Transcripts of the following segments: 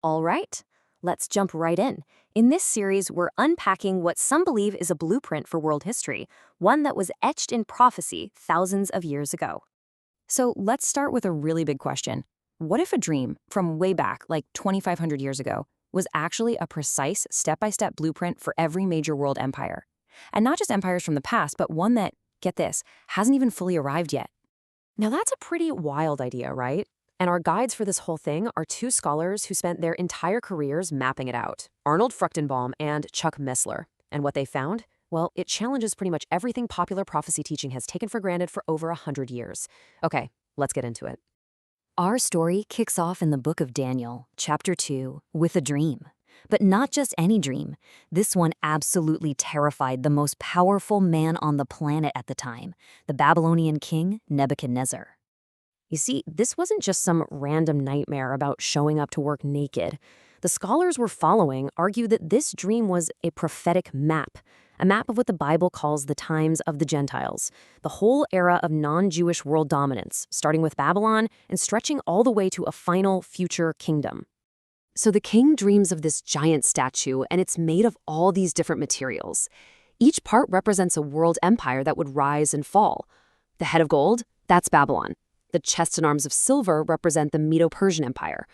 All right, let's jump right in. In this series, we're unpacking what some believe is a blueprint for world history, one that was etched in prophecy thousands of years ago. So let's start with a really big question. What if a dream from way back, like 2,500 years ago, was actually a precise step-by-step blueprint for every major world empire? And not just empires from the past, but one that, get this, hasn't even fully arrived yet. Now that's a pretty wild idea, right? And our guides for this whole thing are two scholars who spent their entire careers mapping it out, Arnold Fruchtenbaum and Chuck Missler. And what they found? Well, it challenges pretty much everything popular prophecy teaching has taken for granted for over 100 years. Okay, let's get into it. Our story kicks off in the book of Daniel, chapter 2, with a dream. But not just any dream. This one absolutely terrified the most powerful man on the planet at the time, the Babylonian king Nebuchadnezzar. You see, this wasn't just some random nightmare about showing up to work naked. The scholars we're following argue that this dream was a prophetic map, a map of what the Bible calls the times of the Gentiles, the whole era of non-Jewish world dominance, starting with Babylon and stretching all the way to a final future kingdom. So the king dreams of this giant statue, and it's made of all these different materials. Each part represents a world empire that would rise and fall. The head of gold, that's Babylon. The chest and arms of silver represent the Medo-Persian Empire.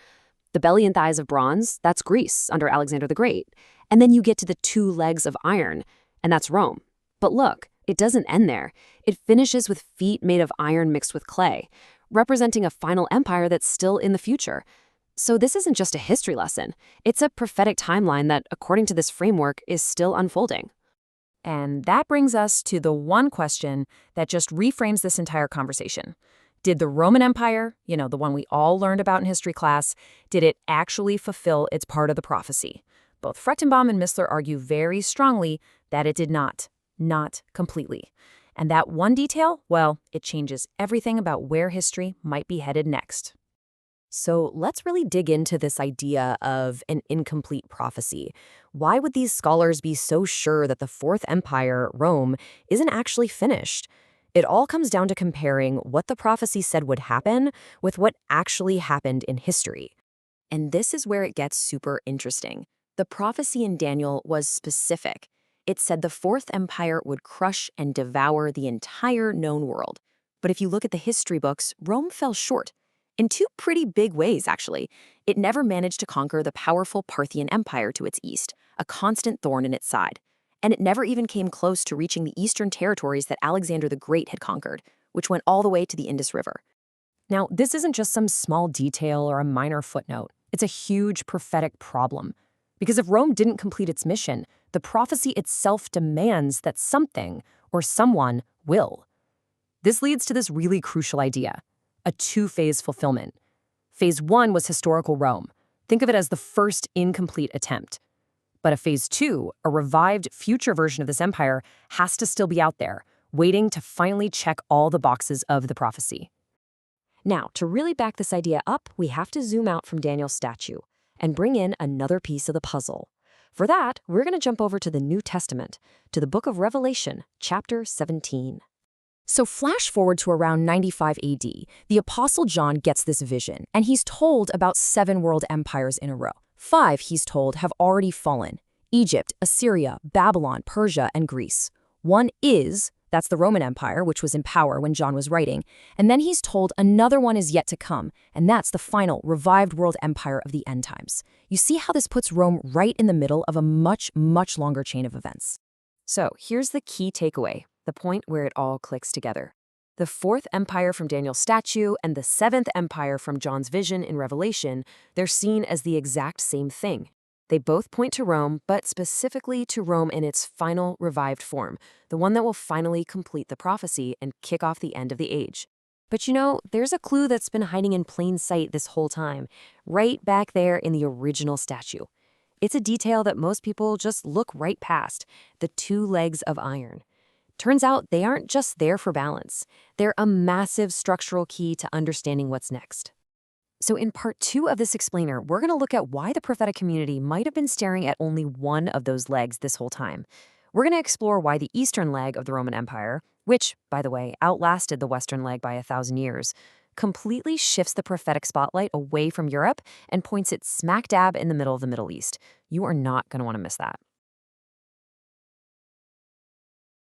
The belly and thighs of bronze, that's Greece under Alexander the Great. And then you get to the two legs of iron, and that's Rome. But look, it doesn't end there. It finishes with feet made of iron mixed with clay, representing a final empire that's still in the future. So this isn't just a history lesson. It's a prophetic timeline that, according to this framework, is still unfolding. And that brings us to the one question that just reframes this entire conversation. Did the Roman Empire, the one we all learned about in history class, did it actually fulfill its part of the prophecy? Both Fruchtenbaum and Missler argue very strongly that it did not completely. And that one detail, well, it changes everything about where history might be headed next. So let's really dig into this idea of an incomplete prophecy. Why would these scholars be so sure that the Fourth Empire, Rome, isn't actually finished? It all comes down to comparing what the prophecy said would happen with what actually happened in history. And this is where it gets super interesting. The prophecy in Daniel was specific. It said the Fourth Empire would crush and devour the entire known world. But if you look at the history books, Rome fell short. In two pretty big ways, actually. It never managed to conquer the powerful Parthian Empire to its east, a constant thorn in its side. And it never even came close to reaching the eastern territories that Alexander the Great had conquered, which went all the way to the Indus River. Now, this isn't just some small detail or a minor footnote. It's a huge prophetic problem. Because if Rome didn't complete its mission, the prophecy itself demands that something or someone will. This leads to this really crucial idea, a two-phase fulfillment. Phase 1 was historical Rome. Think of it as the first incomplete attempt. But a phase 2, a revived future version of this empire, has to still be out there, waiting to finally check all the boxes of the prophecy. Now, to really back this idea up, we have to zoom out from Daniel's statue and bring in another piece of the puzzle. For that, we're going to jump over to the New Testament, to the book of Revelation, chapter 17. So flash forward to around 95 AD, the Apostle John gets this vision, and he's told about 7 world empires in a row. 5, he's told, have already fallen: Egypt, Assyria, Babylon, Persia, and Greece. 1 that's the Roman Empire, which was in power when John was writing. And then he's told another one is yet to come, and that's the final, revived world empire of the end times. You see how this puts Rome right in the middle of a much, much longer chain of events. So here's the key takeaway, the point where it all clicks together. The Fourth Empire from Daniel's statue and the Seventh Empire from John's vision in Revelation, they're seen as the exact same thing. They both point to Rome, but specifically to Rome in its final revived form, the one that will finally complete the prophecy and kick off the end of the age. But there's a clue that's been hiding in plain sight this whole time, right back there in the original statue. It's a detail that most people just look right past, the 2 legs of iron. Turns out they aren't just there for balance. They're a massive structural key to understanding what's next. So in part 2 of this explainer, we're going to look at why the prophetic community might have been staring at only one of those legs this whole time. We're going to explore why the eastern leg of the Roman Empire, which, by the way, outlasted the western leg by 1,000 years, completely shifts the prophetic spotlight away from Europe and points it smack dab in the middle of the Middle East. You are not going to want to miss that.